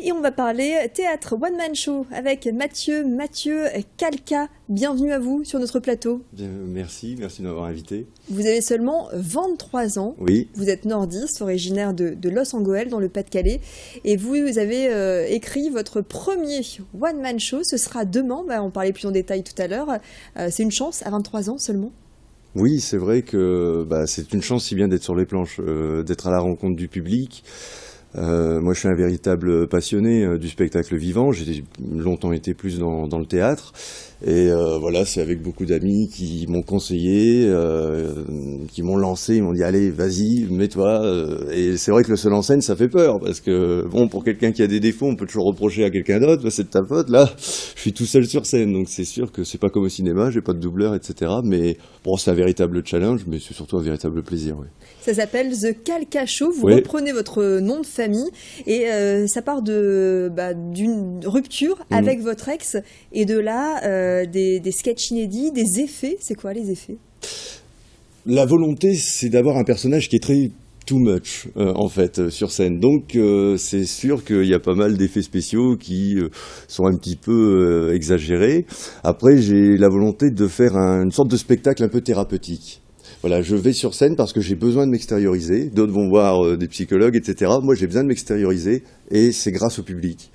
Et on va parler théâtre One Man Show avec Mathieu Calca. Bienvenue à vous sur notre plateau. Bien, merci de m'avoir invité. Vous avez seulement 23 ans. Oui. Vous êtes nordiste, originaire de Los Angeles, dans le Pas-de-Calais. Et vous avez écrit votre premier One Man Show. Ce sera demain. On parlait plus en détail tout à l'heure. C'est une chance à 23 ans seulement. Oui, c'est vrai que c'est une chance si bien d'être sur les planches, d'être à la rencontre du public. Moi, je suis un véritable passionné du spectacle vivant. J'ai longtemps été plus dans le théâtre. Et voilà, c'est avec beaucoup d'amis qui m'ont conseillé, qui m'ont lancé, ils m'ont dit allez, vas-y, mets-toi. Et c'est vrai que le seul en scène, ça fait peur, parce que bon, pour quelqu'un qui a des défauts, on peut toujours reprocher à quelqu'un d'autre, c'est de ta faute. Là, je suis tout seul sur scène, donc c'est sûr que c'est pas comme au cinéma, j'ai pas de doubleur, etc. Mais bon, c'est un véritable challenge, mais c'est surtout un véritable plaisir. Oui. Ça s'appelle The Calca Show. Vous reprenez votre nom de famille et ça part d'une rupture avec votre ex et de là. Des sketchs inédits, des effets. C'est quoi les effets? La volonté, c'est d'avoir un personnage qui est très too much, en fait, sur scène. Donc, c'est sûr qu'il y a pas mal d'effets spéciaux qui sont un petit peu exagérés. Après, j'ai la volonté de faire une sorte de spectacle un peu thérapeutique. Voilà, je vais sur scène parce que j'ai besoin de m'extérioriser. D'autres vont voir des psychologues, etc. Moi, j'ai besoin de m'extérioriser et c'est grâce au public.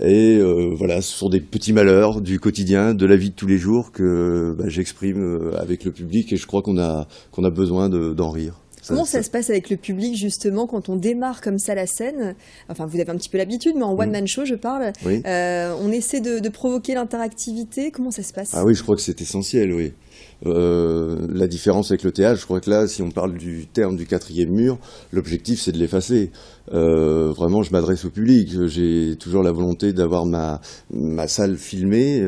Et voilà, ce sont des petits malheurs du quotidien, de la vie de tous les jours que j'exprime avec le public et je crois qu'on a besoin d'en rire. Comment ça se passe avec le public justement quand on démarre comme ça la scène? Enfin, vous avez un petit peu l'habitude, mais en one man show, je parle. Oui. On essaie de provoquer l'interactivité. Comment ça se passe? Ah oui, je crois que c'est essentiel, oui. La différence avec le théâtre, je crois que là, si on parle du terme du quatrième mur, l'objectif c'est de l'effacer. Vraiment, je m'adresse au public. J'ai toujours la volonté d'avoir ma salle filmée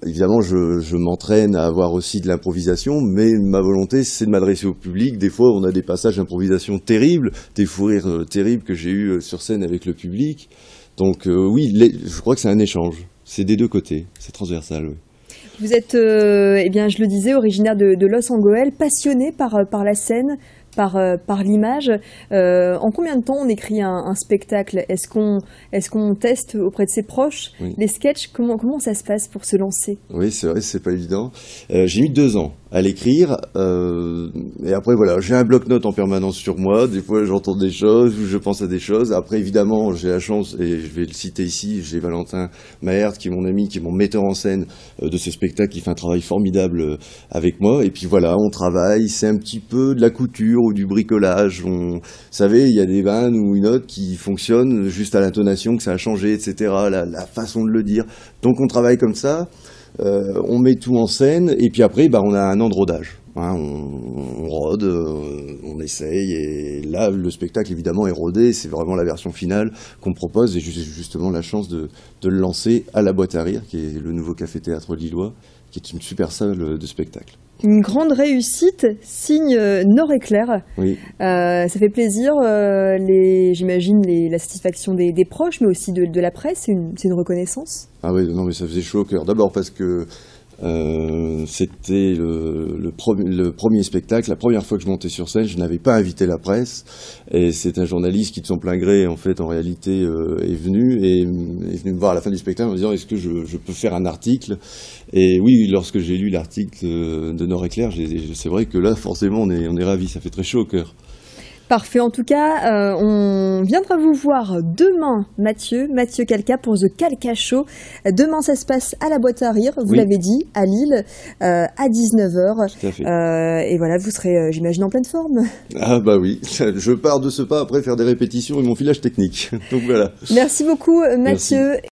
évidemment, je m'entraîne à avoir aussi de l'improvisation, mais ma volonté, c'est de m'adresser au public. Des fois, on a des passages d'improvisation terribles, des fous rires terribles que j'ai eus sur scène avec le public. Donc oui, je crois que c'est un échange. C'est des deux côtés, c'est transversal, oui. Vous êtes, je le disais, originaire de Los Angeles, passionné par la scène, par l'image. En combien de temps on écrit un spectacle? Est-ce qu'on teste auprès de ses proches les sketchs? Comment ça se passe pour se lancer? Oui, c'est vrai, c'est pas évident. J'ai mis 2 ans à l'écrire. Et après, voilà, j'ai un bloc-notes en permanence sur moi. Des fois, j'entends des choses ou je pense à des choses. Après, évidemment, j'ai la chance, et je vais le citer ici, j'ai Valentin Maert, qui est mon ami, qui est mon metteur en scène de ce spectacle, qui fait un travail formidable avec moi. Et puis voilà, on travaille. C'est un petit peu de la couture ou du bricolage. Vous savez, il y a des vannes ou une autre qui fonctionnent juste à l'intonation, que ça a changé, etc. La façon de le dire. Donc, on travaille comme ça. On met tout en scène et puis après on a un an de rodage, on rôde, on essaye et là le spectacle évidemment est rodé, c'est vraiment la version finale qu'on propose et j'ai justement la chance de le lancer à la Boîte à Rire, qui est le nouveau café-théâtre lillois, qui est une super salle de spectacle. Une grande réussite, signe Nord-Éclair. Oui. Ça fait plaisir, j'imagine, la satisfaction des proches, mais aussi de la presse. C'est une reconnaissance. Ah oui, non, mais ça faisait chaud au cœur. D'abord parce que c'était le premier spectacle, la première fois que je montais sur scène, je n'avais pas invité la presse et c'est un journaliste qui de son plein gré en réalité est venu me voir à la fin du spectacle en me disant est-ce que je peux faire un article, et oui, lorsque j'ai lu l'article de Nord-Éclair, c'est vrai que là forcément on est ravis, ça fait très chaud au cœur. Parfait. En tout cas, on viendra vous voir demain, Mathieu Calca, pour The Calca Show. Demain, ça se passe à la Boîte à Rire, vous l'avez dit, à Lille, à 19h. Tout à fait. Et voilà, vous serez, j'imagine, en pleine forme. Ah bah oui, je pars de ce pas après faire des répétitions et mon filage technique. Donc voilà. Merci beaucoup, Mathieu. Merci.